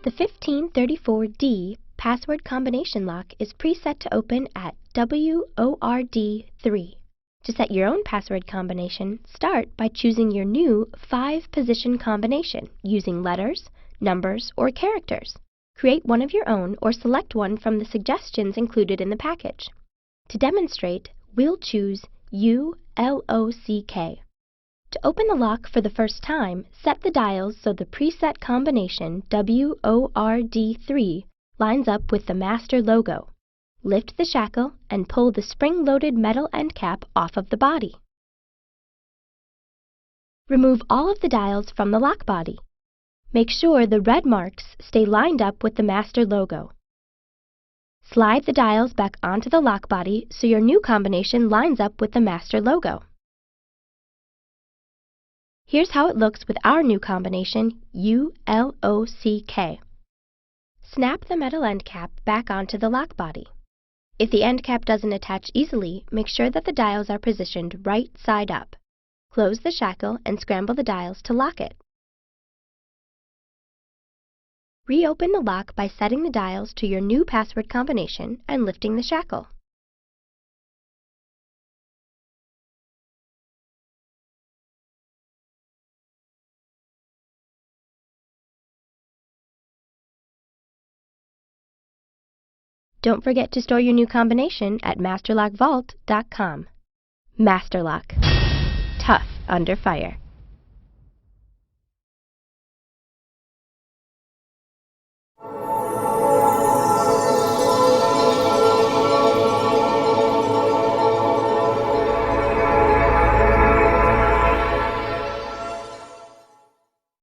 The 1534D password combination lock is preset to open at WORD3. To set your own password combination, start by choosing your new 5-position combination using letters, numbers, or characters. Create one of your own or select one from the suggestions included in the package. To demonstrate, we'll choose ULOCK. To open the lock for the first time, set the dials so the preset combination WORD3 lines up with the master logo. Lift the shackle and pull the spring-loaded metal end cap off of the body. Remove all of the dials from the lock body. Make sure the red marks stay lined up with the master logo. Slide the dials back onto the lock body so your new combination lines up with the master logo. Here's how it looks with our new combination, ULOCK. Snap the metal end cap back onto the lock body. If the end cap doesn't attach easily, make sure that the dials are positioned right side up. Close the shackle and scramble the dials to lock it. Reopen the lock by setting the dials to your new password combination and lifting the shackle. Don't forget to store your new combination at masterlockvault.com. Masterlock. Tough under fire.